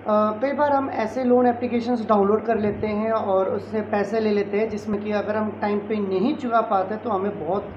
कई बार हम ऐसे लोन एप्लीकेशंस डाउनलोड कर लेते हैं और उससे पैसे ले लेते हैं जिसमें कि अगर हम टाइम पे नहीं चुका पाते तो हमें बहुत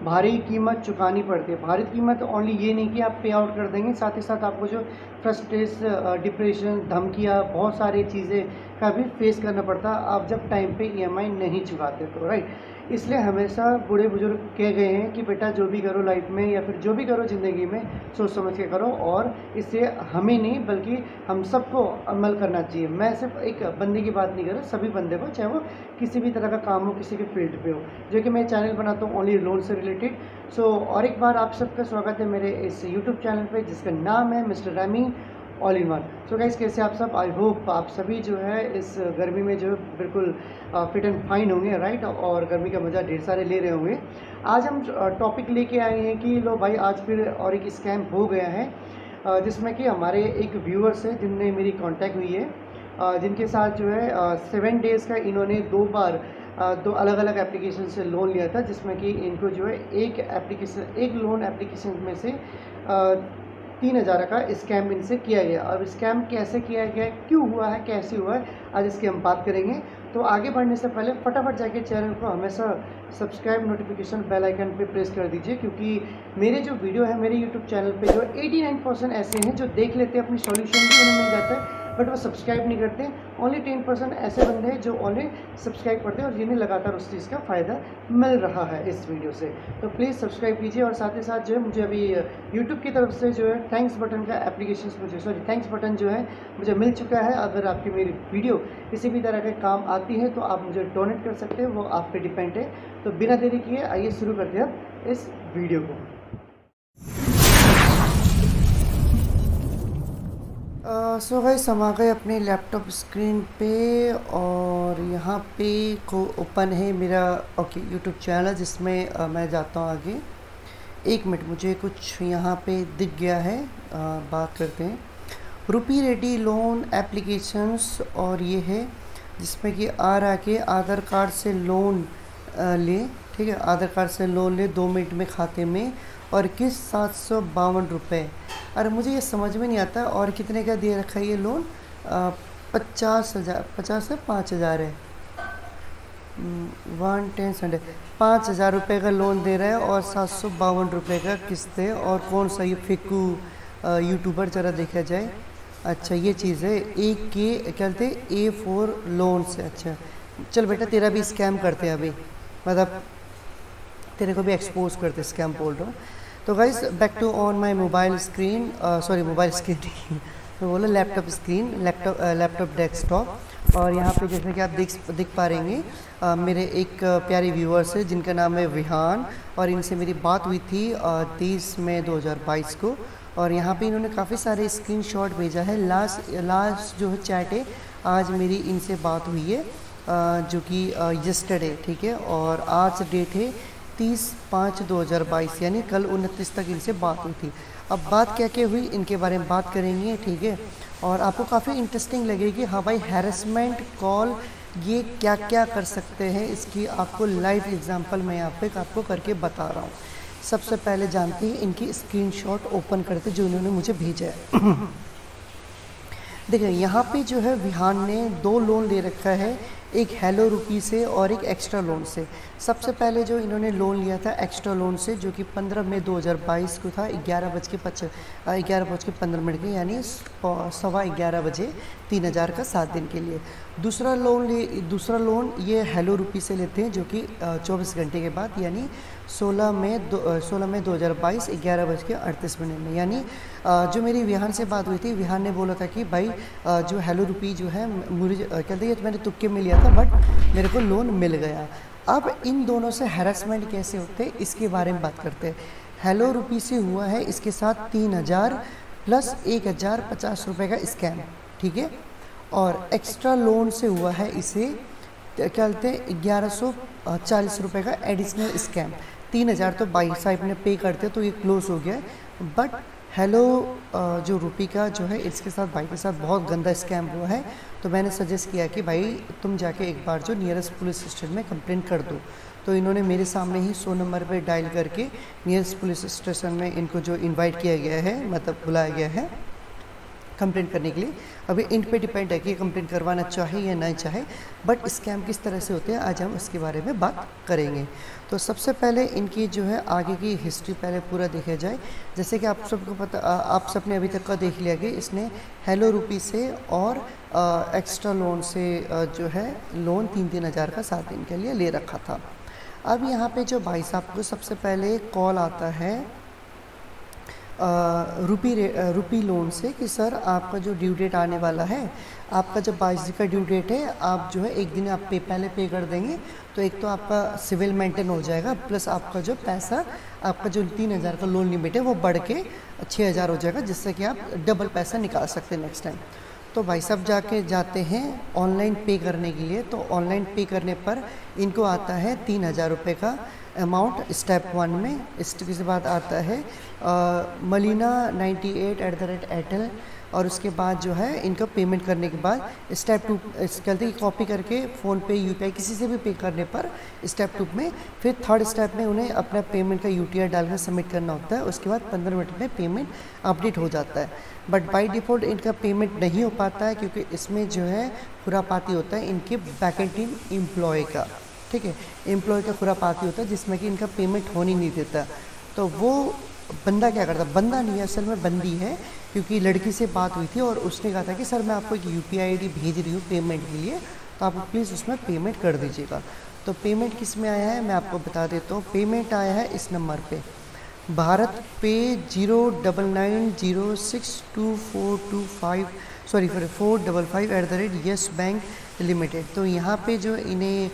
भारी कीमत चुकानी पड़ती है। भारी कीमत ओनली ये नहीं कि आप पे आउट कर देंगे, साथ ही साथ आपको जो फ्रस्ट्रेशन, डिप्रेशन, धमकियाँ, बहुत सारी चीज़ें का भी फेस करना पड़ता है आप जब टाइम पे ईएमआई नहीं चुकाते तो, राइट। इसलिए हमेशा बूढ़े बुजुर्ग कह गए हैं कि बेटा जो भी करो लाइफ में या फिर जो भी करो ज़िंदगी में सोच समझ के करो, और इससे हमें नहीं बल्कि हम सबको अमल करना चाहिए। मैं सिर्फ एक बंदे की बात नहीं कर रहा, सभी बंदे को, चाहे वो किसी भी तरह का काम हो, किसी के फील्ड पे हो, जो कि मैं चैनल बनाता हूँ ओनली लोन से रिलेटेड। सो और एक बार आप सबका स्वागत है मेरे इस यूट्यूब चैनल पे जिसका नाम है mister ramie all in one. So guys, कैसे आप सब? आई होप आप सभी जो है इस गर्मी में जो है बिल्कुल फिट एंड फाइन होंगे, राइट, और गर्मी का मज़ा ढेर सारे ले रहे होंगे। आज हम टॉपिक लेके आए हैं कि लो भाई, आज फिर और एक स्कैम हो गया है जिसमें कि हमारे एक व्यूअर्स है जिनने मेरी कांटेक्ट हुई है, जिनके साथ जो है 7 डेज़ का इन्होंने 2 बार 2 अलग अलग एप्लीकेशन से लोन लिया था, जिसमें कि इनको जो है एक लोन एप्लीकेशन में से 3,000 का स्कैम इनसे किया गया। और स्कैम कैसे किया गया, क्यों हुआ है, कैसे हुआ है, आज इसकी हम बात करेंगे। तो आगे बढ़ने से पहले फटाफट जाके चैनल को हमेशा सब्सक्राइब, नोटिफिकेशन, बेल आइकन पे प्रेस कर दीजिए, क्योंकि मेरे जो वीडियो है मेरे यूट्यूब चैनल पे जो 89% ऐसे हैं जो देख लेते हैं, अपनी सॉल्यूशन भी उन्हें मिल जाता है, बट वो सब्सक्राइब नहीं करते। ओनली 10% ऐसे बंदे हैं जो ऑलरेडी सब्सक्राइब करते हैं और जिन्हें लगातार उस चीज़ का फ़ायदा मिल रहा है इस वीडियो से। तो प्लीज़ सब्सक्राइब कीजिए, और साथ ही साथ जो है मुझे अभी यूट्यूब की तरफ से जो है थैंक्स बटन का थैंक्स बटन जो है मुझे मिल चुका है। अगर आपकी मेरी वीडियो किसी भी तरह के काम आती है तो आप मुझे डोनेट कर सकते हैं, वो आप पे डिपेंड है। तो बिना देरी किए आइए शुरू करते हैं अब इस वीडियो को। सो गाइस, हम आ गए अपने लैपटॉप स्क्रीन पे, और यहाँ पे को ओपन है मेरा यूट्यूब चैनल, जिसमें मैं जाता हूँ आगे। एक मिनट, मुझे कुछ यहाँ पे दिख गया है, बात करते हैं। रुपी रेडी लोन एप्लीकेशंस, और ये है जिसमें कि आ रहा के आधार कार्ड से लोन ले, ठीक है, आधार कार्ड से लोन ले 2 मिनट में खाते में, और किस 752 रुपये। अरे मुझे ये समझ में नहीं आता, और कितने का दे रखा है ये लोन? 50 से 5,000 है, 5,000 रुपये का लोन दे रहा है, और 752 रुपये का किस्त है। और कौन सा ये फेकू यूट्यूबर, जरा देखा जाए। अच्छा, ये चीज़ है एक के क्या कहते हैं, A4 लोन से। अच्छा चल बेटा, तेरा भी स्कैम करते हैं अभी, मतलब तेरे को भी एक्सपोज करते, स्कैम बोल रहा हूँ। तो guys, back to on my mobile screen, sorry mobile screen मैं बोला लैपटॉप स्क्रीन, लैपटॉप डेस्कटॉप। और यहाँ पे जैसे कि आप देख पा रहेंगे, मेरे एक प्यारे व्यूअर्स है जिनका नाम है विहान, और इनसे मेरी बात हुई थी 30 मई 2022 को। और यहाँ पे इन्होंने काफ़ी सारे स्क्रीनशॉट भेजा है। लास्ट जो है चैट है, आज मेरी इनसे बात हुई है, जो कि यस्टरडे, ठीक है, और आज डेट है 30/5/2022, यानी कल 29 तक इनसे बात हुई थी। अब बात क्या क्या हुई इनके बारे में बात करेंगे, ठीक है, और आपको काफ़ी इंटरेस्टिंग लगेगी। हाँ भाई, हैरेसमेंट कॉल ये क्या क्या कर सकते हैं, इसकी आपको लाइव एग्जांपल मैं यहाँ पे आपको करके बता रहा हूँ। सबसे पहले जानते हैं इनकी स्क्रीनशॉट ओपन करते जो इन्होंने मुझे भेजा है। देखिए, यहाँ पे जो है विहान ने 2 लोन ले रखा है, एक हेलो रुपी से और एक एक्स्ट्रा लोन से। सबसे पहले जो इन्होंने लोन लिया था एक्स्ट्रा लोन से, जो कि 15 मई 2022 को था, 11:15 के, यानी 11:15 बजे, 3,000 का 7 दिन के लिए। दूसरा लोन ये हेलो रुपी से लेते हैं, जो कि 24 घंटे के बाद, यानी 16 मई 2022, 11:38 में। यानी जो मेरी विहान से बात हुई थी, विहान ने बोला था कि भाई जो हेलो रुपी जो है मुझे कहते हैं मैंने तुक्के में लिया था, बट मेरे को लोन मिल गया। अब इन दोनों से हैरेसमेंट कैसे होते हैं इसके बारे में बात करते हैं। हेलो रुपी से हुआ है इसके साथ 3,000 प्लस 1,050 रुपये का स्कैम, ठीक है। और एक्स्ट्रा लोन से हुआ है इसे क्या कहते हैं 1,140 रुपये का एडिशनल स्कैम। 3,000 तो भाई साहब ने पे करते तो ये क्लोज हो गया, बट हेलो जो रुपी का जो है इसके साथ भाई के साथ बहुत गंदा स्कैम हुआ है। तो मैंने सजेस्ट किया कि भाई तुम जाके एक बार जो नियरेस्ट पुलिस स्टेशन में कंप्लेंट कर दो। तो इन्होंने मेरे सामने ही 100 नंबर पे डायल करके नियरेस्ट पुलिस स्टेशन में इनको जो इनवाइट किया गया है, मतलब बुलाया गया है, कंप्लेन करने के लिए। अभी इन पे डिपेंड है कि कंप्लेन करवाना चाहे या नहीं चाहे, बट स्कैम किस तरह से होते हैं आज हम उसके बारे में बात करेंगे। तो सबसे पहले इनकी जो है आगे की हिस्ट्री पहले पूरा देखा जाए। जैसे कि आप सबको पता, आप सबने अभी तक का देख लिया कि इसने हेलो रुपी से और एक्स्ट्रा लोन से जो है लोन 3-3 हज़ार का 7 दिन के लिए ले रखा था। अब यहाँ पे जो भाई साहब को सबसे पहले कॉल आता है रुपी लोन से कि सर आपका जो ड्यू डेट आने वाला है, आपका जब 22 का ड्यू डेट है, आप जो है एक दिन आप पहले पे कर देंगे तो एक तो आपका सिविल मेंटेन हो जाएगा, प्लस आपका जो पैसा, आपका जो 3 हज़ार का लोन लिमिट है वो बढ़ के 6 हज़ार हो जाएगा, जिससे कि आप डबल पैसा निकाल सकते हैं नेक्स्ट टाइम। तो भाई साहब जाते हैं ऑनलाइन पे करने के लिए। तो ऑनलाइन पे करने पर इनको आता है 3 हज़ार रुपये का अमाउंट स्टेप 1 में। इसके बाद आता है मलिना 98@airtel, और उसके बाद जो है इनका पेमेंट करने के बाद स्टेप 2 कहते हैं कॉपी करके फ़ोन पे UPI किसी से भी पे करने पर स्टेप 2 में फिर थर्ड स्टेप में उन्हें अपना पेमेंट का UTR डालकर सबमिट करना होता है। उसके बाद 15 मिनट में पेमेंट अपडेट हो जाता है। बट बाय डिफ़ॉल्ट इनका पेमेंट नहीं हो पाता है, क्योंकि इसमें जो है खुरापाती होता है इनके बैकएंड टीम एम्प्लॉय का, ठीक है, एम्प्लॉय का खुरापाती होता है जिसमें कि इनका पेमेंट होने नहीं देता। तो वो बंदा क्या करता, बंदा नहीं है असल में बंदी है, क्योंकि लड़की से बात हुई थी और उसने कहा था कि सर मैं आपको एक UPI ID भेज रही हूँ पेमेंट के लिए, तो आप प्लीज़ उसमें पेमेंट कर दीजिएगा। तो पेमेंट किस में आया है मैं आपको बता देता हूँ। पेमेंट आया है इस नंबर पे, भारत पे 099062425 येस बैंक लिमिटेड। तो यहाँ पे जो इन्हें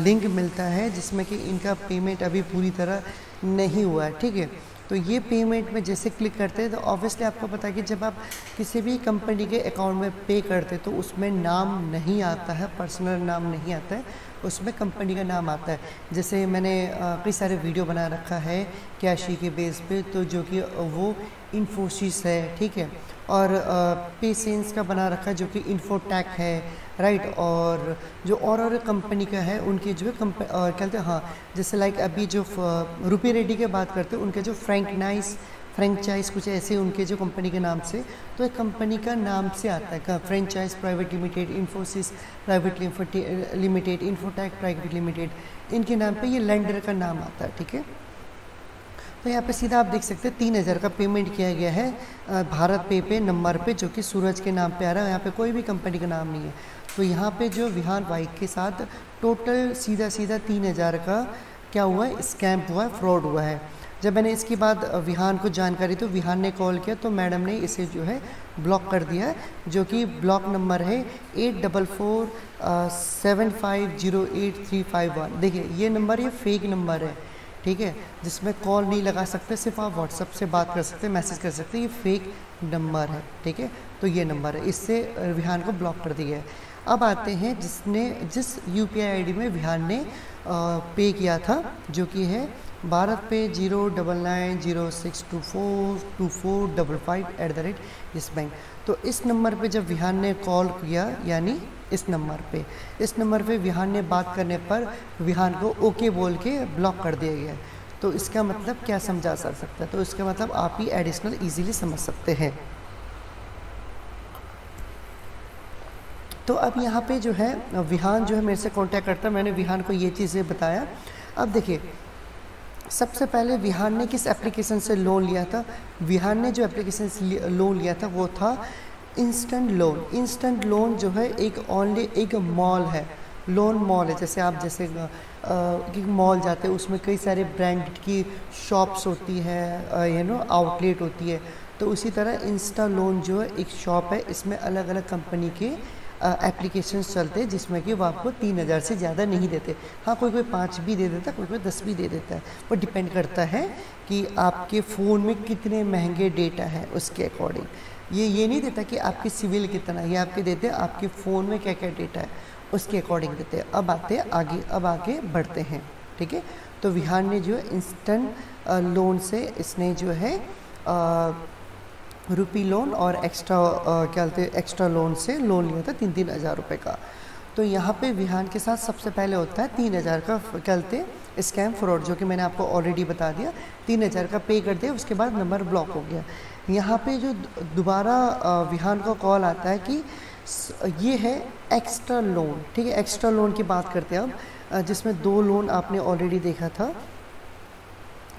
लिंक मिलता है जिसमें कि इनका पेमेंट अभी पूरी तरह नहीं हुआ है, ठीक है। तो ये पेमेंट में जैसे क्लिक करते हैं तो ऑब्वियसली आपको पता है कि जब आप किसी भी कंपनी के अकाउंट में पे करते हैं तो उसमें नाम नहीं आता है, पर्सनल नाम नहीं आता है, उसमें कंपनी का नाम आता है। जैसे मैंने कई सारे वीडियो बना रखा है कैशी के बेस पे, तो जो कि वो इन्फोसिस है, ठीक है, और पेसेंस का बना रखा है जो कि इन्फोटेक है, राइट। और जो और कंपनी का है उनके जो है कहते हैं, हाँ, जैसे लाइक अभी जो रुपी रेड्डी की बात करते हैं उनके जो फ्रेंचाइज कुछ ऐसे उनके जो कंपनी के नाम से, तो एक कंपनी का नाम से आता है franchise private limited, Infosys private limited, infotech private limited, इनके नाम पे ये लेंडर का नाम आता है, ठीक है। तो यहाँ पे सीधा आप देख सकते हैं 3 हज़ार का पेमेंट किया गया है भारत पे नंबर पे, जो कि सूरज के नाम पे आ रहा है, यहाँ पे कोई भी कंपनी का नाम नहीं है। तो यहाँ पे जो विहान बाइक के साथ टोटल सीधा 3 हज़ार का क्या हुआ है, स्कैम हुआ है, फ्रॉड हुआ है। जब मैंने इसके बाद विहान को जानकारी तो विहान ने कॉल किया तो मैडम ने इसे जो है ब्लॉक कर दिया, जो कि ब्लॉक नंबर है 8447508351। देखिए ये नंबर, ये फेक नंबर है, ठीक है, जिसमें कॉल नहीं लगा सकते, सिर्फ आप व्हाट्सएप से बात कर सकते, मैसेज कर सकते, ये फेक नंबर है, ठीक है। तो ये नंबर है, इससे विहान को ब्लॉक कर दिया है। अब आते हैं जिस UPI ID में विहान ने पे किया था, जो कि है भारत पे 09906242455 येस बैंक। तो इस नंबर पे जब विहान ने कॉल किया, यानी इस नंबर पे विहान ने बात करने पर विहान को ओके बोल के ब्लॉक कर दिया गया। तो इसका मतलब क्या समझा जा सकता है, तो इसका मतलब आप ही एडिशनल इजीली समझ सकते हैं। तो अब यहाँ पे जो है विहान जो है मेरे से कांटेक्ट करता है, मैंने विहान को ये चीज़ें बताया। अब देखिए सबसे पहले विहान ने किस एप्लीकेशन से लोन लिया था, विहान ने जो एप्लीकेशन से लोन लिया था वो था इंस्टेंट लोन। इंस्टेंट लोन जो है एक मॉल है, लोन मॉल है। जैसे आप मॉल जाते हैं उसमें कई सारे ब्रांड की शॉप्स होती है, आउटलेट होती है। तो उसी तरह इंस्टा लोन जो है एक शॉप है, इसमें अलग अलग कंपनी के एप्लीकेशंस चलते हैं जिसमें कि वो आपको 3 हज़ार से ज़्यादा नहीं देते। हाँ, कोई 5 भी दे देता है, कोई 10 भी दे देता है। वो डिपेंड करता है कि आपके फ़ोन में कितने महंगे डेटा है उसके अकॉर्डिंग। ये नहीं देता कि आपकी सिविल कितना, ये आपके देते हैं आपके फ़ोन में क्या क्या डेटा है उसके अकॉर्डिंग देते हैं। अब आगे बढ़ते हैं, ठीक है। तो विहान ने जो है इंस्टेंट लोन से इसने जो है रुपी लोन और एक्स्ट्रा लोन से लोन लिया था 3-3 हज़ार रुपये का। तो यहाँ पे विहान के साथ सबसे पहले होता है 3 हज़ार का स्कैम फ्रॉड, जो कि मैंने आपको ऑलरेडी बता दिया। 3 हज़ार का पे कर दिया, उसके बाद नंबर ब्लॉक हो गया। यहाँ पे जो दोबारा विहान का कॉल आता है कि ये है एक्स्ट्रा लोन, ठीक है। एक्स्ट्रा लोन की बात करते हैं अब, जिसमें 2 लोन आपने ऑलरेडी देखा था।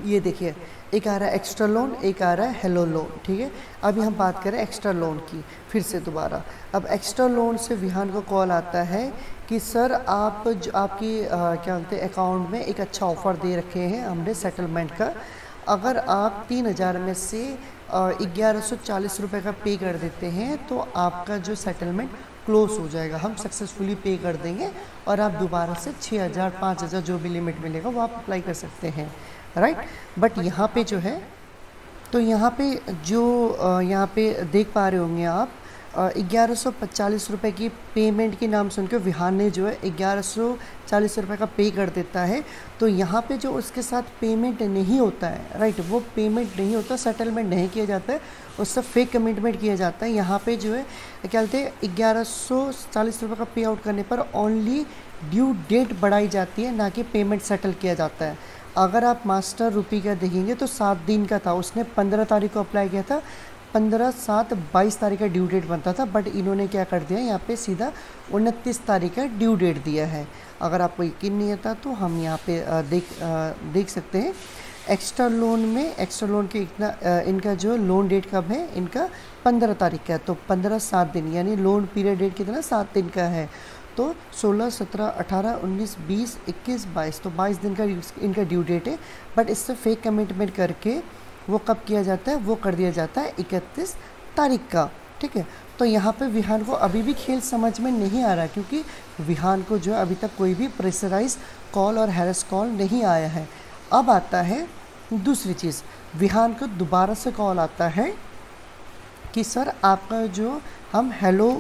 ये देखिए, एक आ रहा है एक्स्ट्रा लोन, एक आ रहा है हेलो लोन, ठीक है। अभी हम बात करें एक्स्ट्रा लोन की फिर से दोबारा। अब एक्स्ट्रा लोन से विहान को कॉल आता है कि सर आप जो आपकी क्या बोलते हैं अकाउंट में एक अच्छा ऑफ़र दे रखे हैं हमने सेटलमेंट का। अगर आप 3000 में से 1140 रुपये का पे कर देते हैं तो आपका जो सेटलमेंट क्लोज हो जाएगा, हम सक्सेसफुली पे कर देंगे और आप दोबारा से 6000 5000 जो भी लिमिट मिलेगा वो आप अप्लाई कर सकते हैं, राइट। बट यहाँ पे जो है, तो यहाँ पे जो यहाँ पे देख पा रहे होंगे आप 1140 रुपये की पेमेंट के नाम सुन के विहान ने जो है 1140 रुपये का पे कर देता है। तो यहाँ पे जो उसके साथ पेमेंट नहीं होता है, राइट, वो पेमेंट नहीं होता, सेटलमेंट नहीं किया जाता है, उससे फेक कमिटमेंट किया जाता है। यहाँ पे जो है क्या कहते हैं 1140 रुपये का पे आउट करने पर ओनली ड्यू डेट बढ़ाई जाती है, ना कि पेमेंट सेटल किया जाता है। अगर आप मास्टर रुपी का देखेंगे तो 7 दिन का था, उसने 15 तारीख को अप्लाई किया था, 15/7/22 तारीख का ड्यू डेट बनता था। बट इन्होंने क्या कर दिया, यहाँ पे सीधा 29 तारीख का ड्यू डेट दिया है। अगर आपको यकीन नहीं आता तो हम यहाँ पे देख सकते हैं एक्स्ट्रा लोन में। एक्स्ट्रा लोन के इनका जो लोन डेट कब है, इनका 15 तारीख का है, तो 15 7 दिन, यानी लोन पीरियड डेट कितना 7 दिन का है। तो 16 17 18 19 20 21 22, तो 22 दिन का इनका ड्यू डेट है। बट इससे फेक कमिटमेंट करके वो कब किया जाता है, वो कर दिया जाता है 31 तारीख का, ठीक है। तो यहाँ पे विहान को अभी भी खेल समझ में नहीं आ रहा, क्योंकि विहान को जो है अभी तक कोई भी प्रेशराइज कॉल और हैरेस कॉल नहीं आया है। अब आता है दूसरी चीज़, विहान को दोबारा से कॉल आता है कि सर आपका जो हम हेलो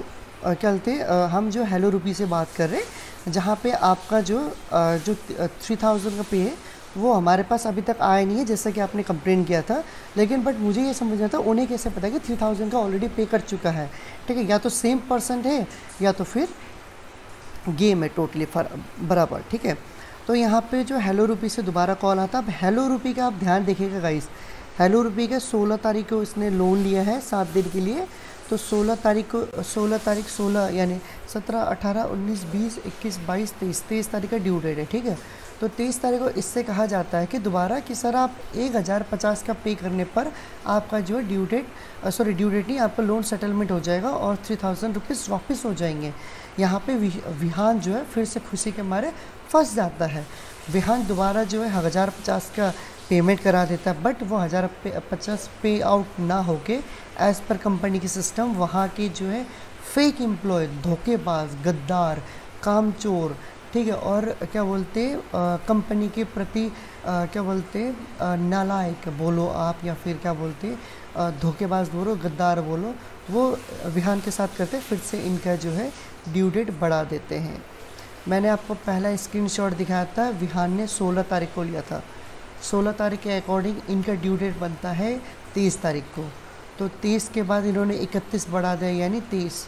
हम जो हेलो रुपी से बात कर रहे हैं, जहाँ पे आपका जो 3000 का पे है वो हमारे पास अभी तक आया नहीं है, जैसा कि आपने कंप्लेन किया था। लेकिन बट मुझे ये समझना था उन्हें कैसे पता कि 3000 का ऑलरेडी पे कर चुका है, ठीक है। या तो सेम पर्सन है या तो फिर गेम है टोटली बराबर, ठीक है। तो यहाँ पे जो हेलो रुपी से दोबारा कॉल आता है। अब हेलो रुपी का आप ध्यान देखिएगा गाइस, हेलो रुपी का 16 तारीख को इसने लोन लिया है 7 दिन के लिए। तो 16 तारीख यानी 17 18 19 20 21 22 23 तारीख का ड्यू डेट है, ठीक है। तो 23 तारीख को इससे कहा जाता है कि दोबारा कि सर आप 1050 का पे करने पर आपका जो है ड्यू डेट नहीं, आपका लोन सेटलमेंट हो जाएगा और 3000 रुपीज़ वापस हो जाएंगे। यहाँ पे विहान जो है फिर से खुशी के मारे फंस जाता है। विहान दोबारा जो है 1050 का पेमेंट करा देता है, बट वो 1050 पे आउट ना होके एज़ पर कंपनी की सिस्टम वहाँ के जो है फेक एम्प्लॉय, धोखेबाज, गद्दार, कामचोर, ठीक है, और क्या बोलते कंपनी के प्रति क्या बोलते नालायक बोलो आप, या फिर क्या बोलते धोखेबाज बोलो, गद्दार बोलो, वो विहान के साथ करते फिर से इनका जो है ड्यू डेट बढ़ा देते हैं। मैंने आपको पहला स्क्रीनशॉट दिखाया था, विहान ने 16 तारीख को लिया था। 16 तारीख के अकॉर्डिंग इनका ड्यू डेट बनता है 23 तारीख को। तो 23 के बाद इन्होंने 31 बढ़ा दिया, यानी 23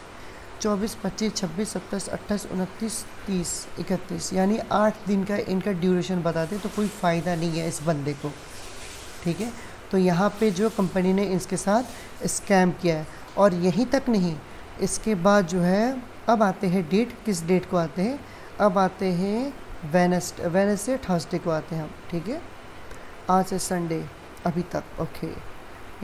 24 25 26 27 28 29 30 31, यानी 8 दिन का इनका ड्यूरेशन बता दे। तो कोई फ़ायदा नहीं है इस बंदे को, ठीक है। तो यहाँ पे जो कंपनी ने इसके साथ स्कैम किया है। और यहीं तक नहीं, इसके बाद जो है अब आते हैं डेट, किस डेट को आते हैं, अब आते हैं वेडनेसडे थर्सडे को आते हैं हम, ठीक है। आज है संडे अभी तक, ओके,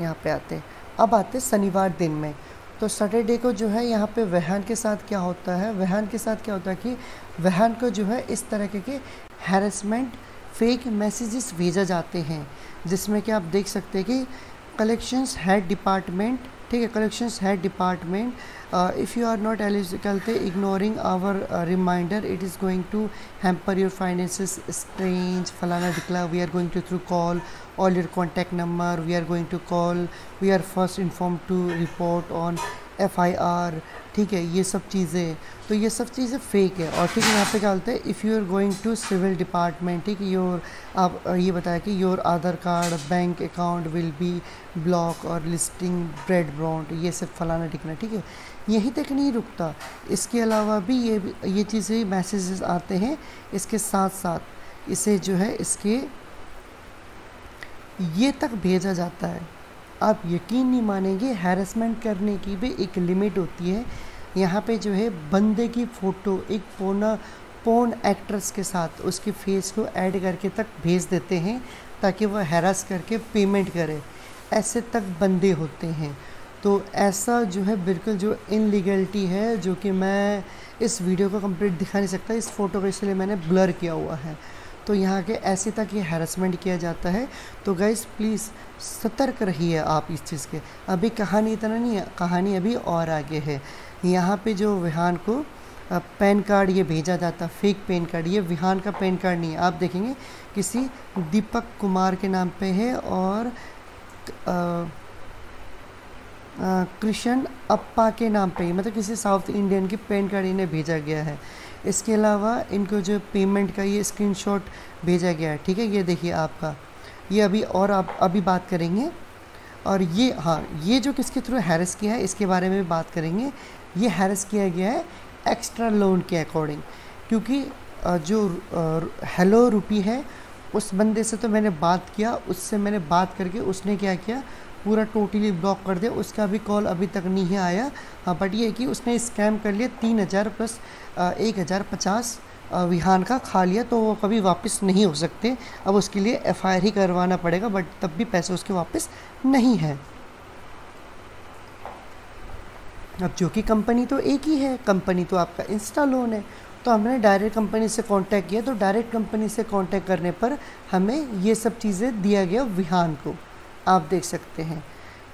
यहाँ पे आते हैं। अब आते हैं शनिवार दिन में। तो सैटरडे को जो है यहाँ पे विहान के साथ क्या होता है, विहान के साथ क्या होता है कि विहान को जो है इस तरह के हैरेसमेंट फेक मैसेजेस भेजा जाते हैं, जिसमें कि आप देख सकते हैं कि कलेक्शंस हेड डिपार्टमेंट, ठीक है, collections head department, if you are not eligible ignoring our reminder it is going to hamper your finances strange फलाना डिक्ला, we are going to through call all your contact number, we are going to call, we are first inform to report on FIR, ठीक है, ये सब चीज़ें। तो ये सब चीज़ें फेक है। और ठीक है, यहाँ पे क्या बोलते हैं, if you are going to civil department, ठीक है, योर आप ये बताया कि your Aadhaar card bank account will be block और लिस्टिंग ब्रेड ब्रॉन्ड, ये सब फलाना टिकना, ठीक है। यहीं तक नहीं रुकता, इसके अलावा भी ये चीज़ें मैसेजेस आते हैं। इसके साथ साथ इसे जो है इसके ये तक भेजा जाता है आप यकीन नहीं मानेंगे, हैरेसमेंट करने की भी एक लिमिट होती है। यहाँ पे जो है बंदे की फ़ोटो एक पोर्न एक्ट्रेस के साथ उसके फेस को ऐड करके तक भेज देते हैं ताकि वह हैरास करके पेमेंट करे। ऐसे तक बंदे होते हैं। तो ऐसा जो है बिल्कुल जो इनलीगलिटी है, जो कि मैं इस वीडियो को कंप्लीट दिखा नहीं सकता, इस फ़ोटो को इसलिए मैंने ब्लर किया हुआ है। तो यहाँ के ऐसे तक ये हैरेसमेंट किया जाता है। तो गाइस प्लीज़ सतर्क रहिए आप इस चीज़ के। अभी कहानी इतना नहीं है, कहानी अभी और आगे है। यहाँ पे जो विहान को पैन कार्ड ये भेजा जाता, फेक पैन कार्ड, ये विहान का पैन कार्ड नहीं है। आप देखेंगे किसी दीपक कुमार के नाम पे है और कृष्ण अप्पा के नाम पे, मतलब किसी साउथ इंडियन की पैन कार्ड इन्हें भेजा गया है। इसके अलावा इनको जो पेमेंट का ये स्क्रीनशॉट भेजा गया है, ठीक है, ये देखिए आपका, ये अभी और आप अभी बात करेंगे। और ये हाँ, ये जो किसके थ्रू हैरेस किया है इसके बारे में भी बात करेंगे। ये हैरेस किया गया है एक्स्ट्रा लोन के अकॉर्डिंग, क्योंकि जो हेलो रुपी है उस बंदे से तो मैंने बात किया, उससे मैंने बात करके उसने क्या किया, पूरा टोटली ब्लॉक कर दिया। उसका भी कॉल अभी तक नहीं आया। हाँ, बट ये कि उसने स्कैम कर लिया, 3000 प्लस 1050 विहान का खा लिया, तो वो कभी वापस नहीं हो सकते। अब उसके लिए FIR ही करवाना पड़ेगा, बट तब भी पैसे उसके वापस नहीं है। अब जो कि कंपनी तो एक ही है, कंपनी तो आपका इंस्टा लोन है। तो हमने डायरेक्ट कंपनी से कांटेक्ट किया, तो डायरेक्ट कंपनी से कांटेक्ट करने पर हमें ये सब चीज़ें दिया गया विहान को। आप देख सकते हैं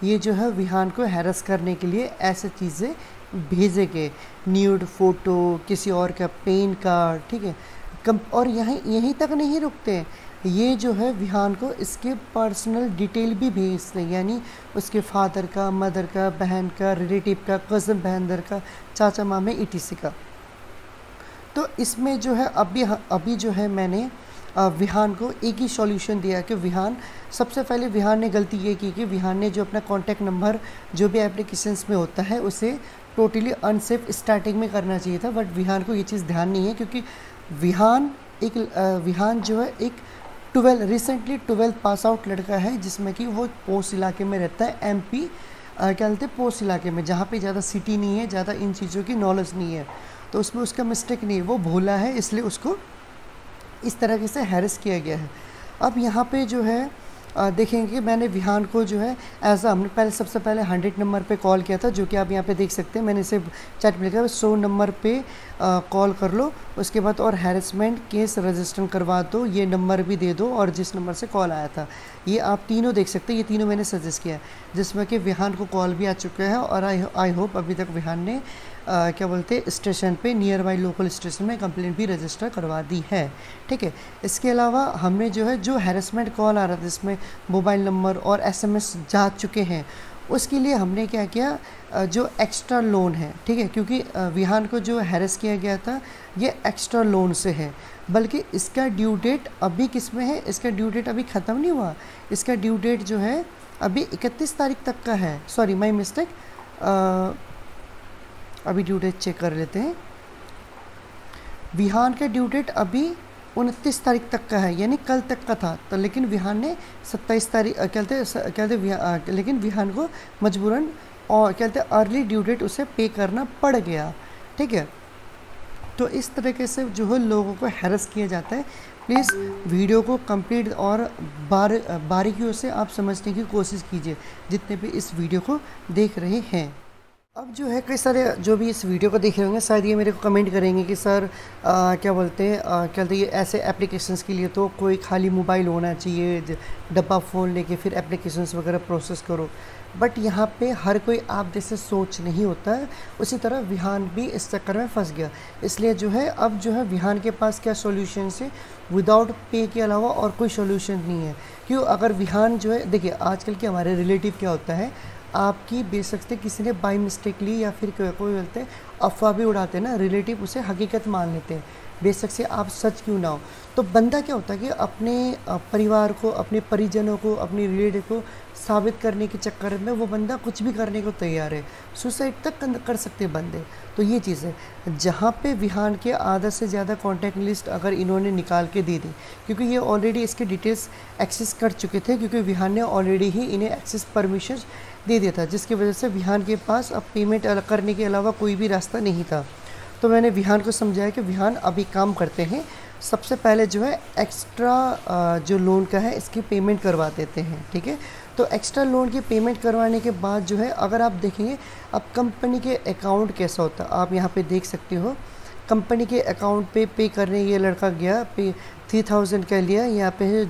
ये जो है विहान को हैरेस करने के लिए ऐसे चीज़ें भेजे गए, न्यूड फ़ोटो, किसी और का पेन कार्ड, ठीक है। और यहीं तक नहीं रुकते हैं, ये जो है विहान को इसके पर्सनल डिटेल भी भेजते हैं, यानी उसके फादर का, मदर का, बहन का, रिलेटिव का, कज़न बहनदर का, चाचा मामे ETC का। तो इसमें जो है अभी जो है मैंने विहान को एक ही सॉल्यूशन दिया कि विहान, सबसे पहले विहान ने गलती ये की कि विहान ने जो अपना कॉन्टैक्ट नंबर जो भी एप्लीकेशंस में होता है उसे टोटली अनसेफ स्टार्टिंग में करना चाहिए था। बट विहान को ये चीज़ ध्यान नहीं है, क्योंकि विहान जो है एक रिसेंटली 12th पास आउट लड़का है, जिसमें कि वो पोस्ट इलाके में रहता है, MP क्या बोलते हैं, पोस्ट इलाके में, जहाँ पे ज़्यादा सिटी नहीं है, ज़्यादा इन चीज़ों की नॉलेज नहीं है। तो उसमें उसका मिस्टेक नहीं है, वो भोला है, इसलिए उसको इस तरह से हैरेस किया गया है। अब यहाँ पे जो है देखेंगे कि मैंने विहान को जो है हमने सबसे पहले 100 नंबर पे कॉल किया था, जो कि आप यहाँ पे देख सकते हैं। मैंने इसे चैट में लिखा 100 नंबर पे कॉल कर लो, उसके बाद और हैरेसमेंट केस रजिस्टर करवा दो, ये नंबर भी दे दो और जिस नंबर से कॉल आया था। ये आप तीनों देख सकते हैं, ये तीनों मैंने सजेस्ट किया है, जिसमें कि विहान को कॉल भी आ चुका है। और आई होप अभी तक विहान ने क्या बोलते स्टेशन पे, नियर बाई लोकल स्टेशन में कंप्लेंट भी रजिस्टर करवा दी है, ठीक है। इसके अलावा हमने जो है जो हैरेसमेंट कॉल आ रहा था जिसमें मोबाइल नंबर और SMS जा चुके हैं, उसके लिए हमने क्या किया, जो एक्स्ट्रा लोन है, ठीक है, क्योंकि विहान को जो हैरेस किया गया था ये एक्स्ट्रा लोन से है, बल्कि इसका ड्यू डेट अभी किस में है, इसका ड्यू डेट अभी ख़त्म नहीं हुआ। इसका ड्यू डेट जो है अभी 31 तारीख तक का है, सॉरी माई मिस्टेक, अभी ड्यू डेट चेक कर लेते हैं। विहान का ड्यू डेट अभी 29 तारीख तक का है, यानी कल तक का था। तो लेकिन विहान ने 27 तारीख लेकिन विहान को मजबूरन और अर्ली ड्यू डेट उसे पे करना पड़ गया, ठीक है। तो इस तरीके से जो है लोगों को हैरेस किया जाता है। प्लीज़ वीडियो को कंप्लीट और बारीकियों से आप समझने की कोशिश कीजिए, जितने भी इस वीडियो को देख रहे हैं। अब जो है कई सारे जो भी इस वीडियो को देख रहे होंगे, शायद ये मेरे को कमेंट करेंगे कि सर क्या बोलते हैं ये ऐसे एप्लीकेशंस के लिए तो कोई खाली मोबाइल होना चाहिए, डब्बा फ़ोन लेके फिर एप्लीकेशंस वगैरह प्रोसेस करो। बट यहाँ पे हर कोई आप जैसे सोच नहीं होता है, उसी तरह विहान भी इस चक्कर में फंस गया। इसलिए जो है अब जो है विहान के पास क्या सोल्यूशन है, विदाउट पे के अलावा और कोई सोल्यूशन नहीं है। क्यों, अगर विहान जो है, देखिए आजकल के हमारे रिलेटिव क्या होता है, आपकी बेशक से किसी ने बाई मिस्टेकली या फिर कोई बोलते हैं अफवाह भी उड़ाते हैं ना, रिलेटिव उसे हकीकत मान लेते हैं, बेशक से आप सच क्यों ना हो। तो बंदा क्या होता है कि अपने परिवार को, अपने परिजनों को, अपनी रिलेटिव को साबित करने के चक्कर में वो बंदा कुछ भी करने को तैयार है, सुसाइड तक कर सकते हैं बंदे। तो ये चीज़ है जहाँ पे विहान के आधा से ज़्यादा कॉन्टैक्ट लिस्ट अगर इन्होंने निकाल के दे दी, क्योंकि ये ऑलरेडी इसके डिटेल्स एक्सेस कर चुके थे, क्योंकि विहान ने ऑलरेडी ही इन्हें एक्सेस परमिशन दे दिया था, जिसकी वजह से विहान के पास अब पेमेंट करने के अलावा कोई भी रास्ता नहीं था। तो मैंने विहान को समझाया कि विहान अभी काम करते हैं, सबसे पहले जो है एक्स्ट्रा जो लोन का है इसकी पेमेंट करवा देते हैं, ठीक है। तो एक्स्ट्रा लोन की पेमेंट करवाने के बाद जो है अगर आप देखेंगे अब कंपनी के अकाउंट कैसा होता है, आप यहाँ पे देख सकते हो कंपनी के अकाउंट पे करने ये लड़का गया, पे 3000 का लिया। यहाँ पे है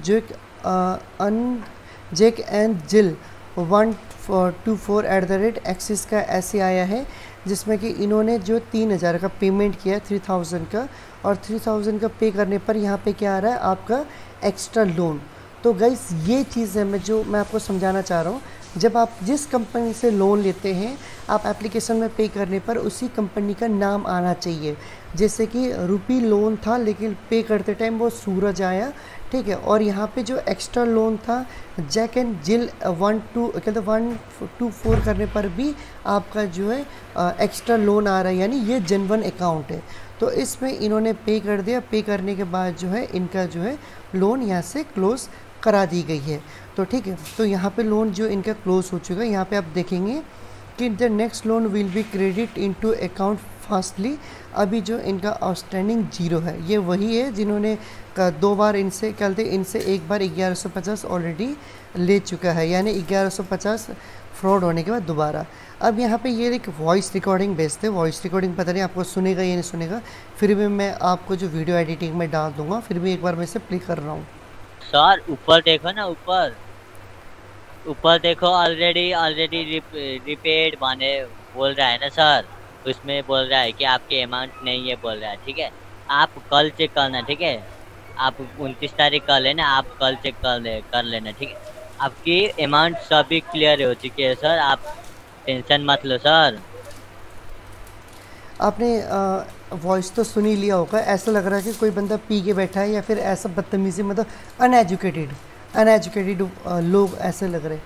जेक एंड जिल 124 एक्सिस का ऐसे आया है, जिसमें कि इन्होंने जो 3000 का पेमेंट किया 3000 का, और 3000 का पे करने पर यहाँ पे क्या आ रहा है आपका एक्स्ट्रा लोन। तो गाइस ये चीज़ है मैं आपको समझाना चाह रहा हूँ, जब आप जिस कंपनी से लोन लेते हैं आप एप्लीकेशन में पे करने पर उसी कंपनी का नाम आना चाहिए। जैसे कि रुपी लोन था लेकिन पे करते टाइम वो सूरज आया, ठीक है। और यहाँ पे जो एक्स्ट्रा लोन था जैक एंड जिल 124 करने पर भी आपका जो है एक्स्ट्रा लोन आ रहा है, यानी ये जेन्युइन अकाउंट है। तो इसमें इन्होंने पे कर दिया, पे करने के बाद जो है इनका जो है लोन यहाँ से क्लोज़ करा दी गई है। तो ठीक है, तो यहाँ पे लोन जो इनका क्लोज हो चुका है। यहाँ पे आप देखेंगे कि the next loan will be credit into account fastly. अभी जो इनका आउटस्टैंडिंग 0 है, ये वही है जिन्होंने 2 बार इनसे कहते इनसे एक बार 1150 ऑलरेडी ले चुका है, यानी 1150 फ्रॉड होने के बाद दोबारा। अब यहाँ पे ये एक वॉइस रिकॉर्डिंग भेजते हैं, वॉइस रिकॉर्डिंग पता नहीं आपको सुनेगा या नहीं सुनेगा, फिर भी मैं आपको जो वीडियो एडिटिंग में डाल दूंगा, फिर भी एक बार मैं इसे प्ले कर रहा हूँ। सर ऊपर देखो ना, ऊपर देखो, ऑलरेडी रिपेड माने बोल रहा है ना सर, उसमें बोल रहा है कि आपके अमाउंट नहीं है बोल रहा है, ठीक है। आप कल चेक करना, ठीक है। आप 29 तारीख कल है ना, आप कल चेक कर लेना, ठीक है। आपकी अमाउंट सभी क्लियर हो चुकी है सर, आप टेंशन मत लो सर। आपने वॉइस तो सुन ही लिया होगा, ऐसा लग रहा है कि कोई बंदा पी के बैठा है या फिर ऐसा बदतमीज़ी, मतलब अनएजुकेटेड लोग ऐसे लग रहे।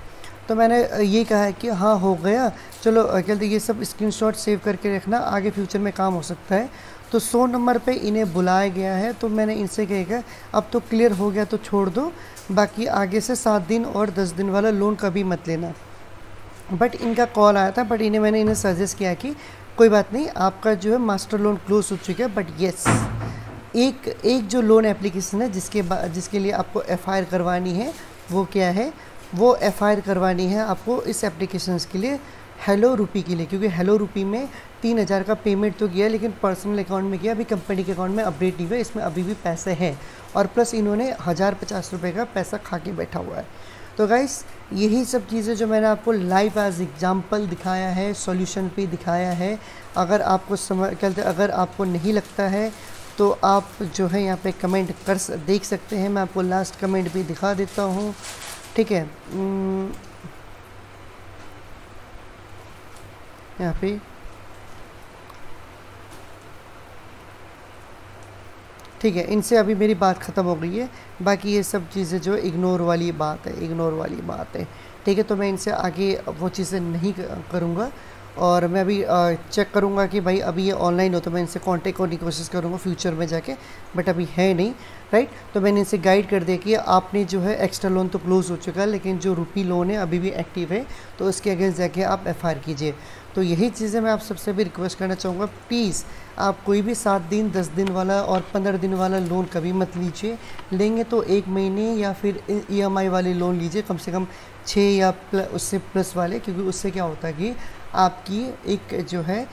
तो मैंने ये कहा है कि हाँ हो गया, चलो कहते ये सब स्क्रीनशॉट सेव करके रखना, आगे फ्यूचर में काम हो सकता है। तो 100 नंबर पे इन्हें बुलाया गया है, तो मैंने इनसे कहा अब तो क्लियर हो गया तो छोड़ दो, बाकी आगे से 7 दिन और 10 दिन वाला लोन कभी मत लेना। बट इनका कॉल आया था, बट मैंने इन्हें सजेस्ट किया कि कोई बात नहीं, आपका जो है मास्टर लोन क्लोज हो चुका है, बट येस एक जो लोन एप्लीकेशन है जिसके लिए आपको FIR करवानी है, वो क्या है, वो FIR करवानी है आपको इस एप्लीकेशन के लिए, हेलो रुपी के लिए। क्योंकि हेलो रुपी में 3000 का पेमेंट तो किया, लेकिन पर्सनल अकाउंट में किया, अभी कंपनी के अकाउंट में अपडेट नहीं हुआ, इसमें अभी भी पैसे हैं, और प्लस इन्होंने 1050 रुपये का पैसा खा के बैठा हुआ है। तो गाइस यही सब चीज़ें जो मैंने आपको लाइव एज एग्जांपल दिखाया है, सॉल्यूशन पे दिखाया है। अगर आपको अगर आपको नहीं लगता है तो आप जो है यहाँ पे कमेंट देख सकते हैं, मैं आपको लास्ट कमेंट भी दिखा देता हूँ, ठीक है। यहाँ पे ठीक है, इनसे अभी मेरी बात ख़त्म हो गई है, बाकी ये सब चीज़ें जो इग्नोर वाली बात है, ठीक है। तो मैं इनसे आगे वो चीज़ें नहीं करूँगा, और मैं अभी चेक करूँगा कि भाई अभी ये ऑनलाइन हो तो मैं इनसे कांटेक्ट करने की कोशिश करूँगा फ्यूचर में जाके, बट अभी है नहीं, राइट। तो मैंने इनसे गाइड कर दिया कि आपने जो है एक्स्ट्रा लोन तो क्लोज़ हो चुका है, लेकिन जो रुपी लोन है अभी भी एक्टिव है, तो उसके अगेंस्ट जाके आप FIR कीजिए। तो यही चीज़ें मैं आप सबसे भी रिक्वेस्ट करना चाहूँगा, प्लीज़ आप कोई भी 7 दिन 10 दिन वाला और 15 दिन वाला लोन कभी मत लीजिए। लेंगे तो 1 महीने या फिर EMI वाले लोन लीजिए, कम से कम 6 या उससे प्लस वाले, क्योंकि उससे क्या होता है कि आपकी एक जो है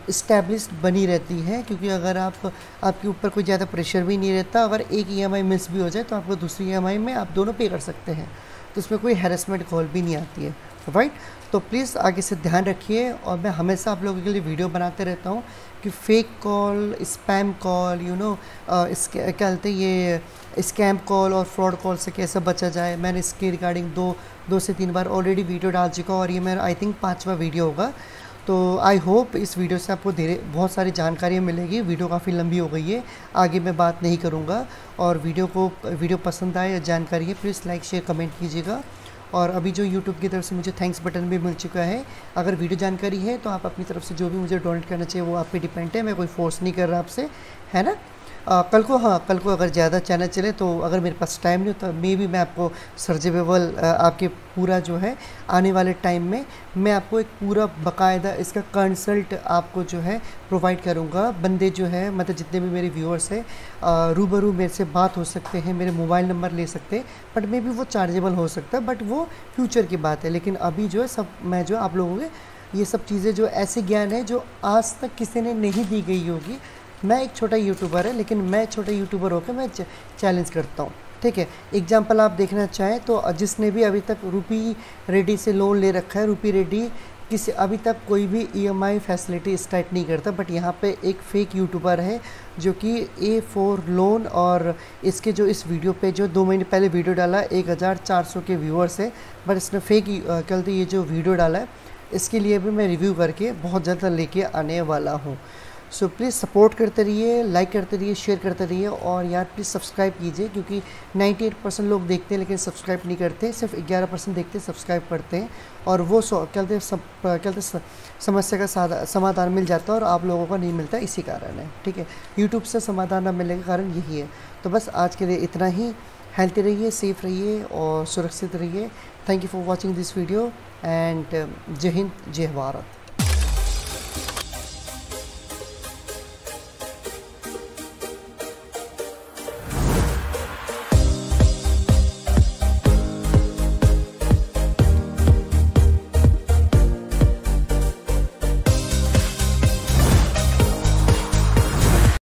इस्टेब्लिश्ड बनी रहती है। क्योंकि अगर आपके ऊपर कोई ज़्यादा प्रेशर भी नहीं रहता, अगर एक EMI मिस भी हो जाए तो आपको दूसरी EMI में आप दोनों पे कर सकते हैं। तो उसमें कोई हैरेसमेंट कॉल भी नहीं आती है, राइट। तो प्लीज़ आगे से ध्यान रखिए, और मैं हमेशा आप लोगों के लिए वीडियो बनाते रहता हूँ कि फ़ेक कॉल, स्पैम कॉल, इसके क्या कहते हैं, ये स्कैम कॉल और फ्रॉड कॉल से कैसे बचा जाए। मैंने इसके रिगार्डिंग दो से 3 बार ऑलरेडी वीडियो डाल चुका हूँ, और ये मेरा आई थिंक 5वां वीडियो होगा। तो आई होप इस वीडियो से आपको बहुत सारी जानकारियाँ मिलेगी। वीडियो काफ़ी लंबी हो गई है, आगे मैं बात नहीं करूँगा। और वीडियो पसंद आए या जानकारी है, प्लीज़ लाइक शेयर कमेंट कीजिएगा। और अभी जो YouTube की तरफ से मुझे थैंक्स बटन भी मिल चुका है। अगर वीडियो जानकारी है तो आप अपनी तरफ से जो भी मुझे डोनेट करना चाहिए वो आप पे डिपेंड है, मैं कोई फोर्स नहीं कर रहा आपसे, है ना। कल को अगर ज़्यादा चैनल चले तो अगर मेरे पास टाइम नहीं होता, मे भी मैं आपको सर्जिबल आपके पूरा जो है आने वाले टाइम में मैं आपको एक पूरा बाकायदा इसका कंसल्ट आपको जो है प्रोवाइड करूँगा। बंदे जो है मतलब जितने भी मेरे व्यूअर्स हैं रूबरू मेरे से बात हो सकते हैं, मेरे मोबाइल नंबर ले सकते हैं, बट मे भी वो चार्जेबल हो सकता है, बट वो फ्यूचर की बात है। लेकिन अभी जो है मैं जो आप लोगों के ये सब चीज़ें जो ऐसे ज्ञान है जो आज तक किसी ने नहीं दी गई होगी। मैं एक छोटा यूट्यूबर है, लेकिन मैं छोटा यूट्यूबर होकर मैं चैलेंज करता हूँ, ठीक है। एग्जांपल आप देखना चाहें तो जिसने भी अभी तक रूपी रेडी से लोन ले रखा है, रूपी रेडी किसी अभी तक कोई भी EMI फैसिलिटी स्टार्ट नहीं करता, बट यहाँ पे एक फ़ेक यूट्यूबर है जो कि A4 लोन, और इसके जो इस वीडियो पे जो 2 महीने पहले वीडियो डाला 1400 के व्यूअर्स है, बट इसने फेक कहते ये जो वीडियो डाला है इसके लिए भी मैं रिव्यू करके बहुत ज़्यादा लेके आने वाला हूँ। सो प्लीज़ सपोर्ट करते रहिए, लाइक करते रहिए, शेयर करते रहिए, और यार प्लीज़ सब्सक्राइब कीजिए, क्योंकि 98% लोग देखते हैं लेकिन सब्सक्राइब नहीं करते, सिर्फ 11% देखते सब्सक्राइब करते हैं, और वो कहते समस्या का समाधान मिल जाता है और आप लोगों को नहीं मिलता, इसी कारण है, ठीक है। यूट्यूब से समाधान न मिलने का कारण यही है। तो बस आज के लिए इतना ही। हेल्थी रहिए, सेफ रहिए और सुरक्षित रहिए। Thank you for watching this video, and जय हिंद, जय भारत।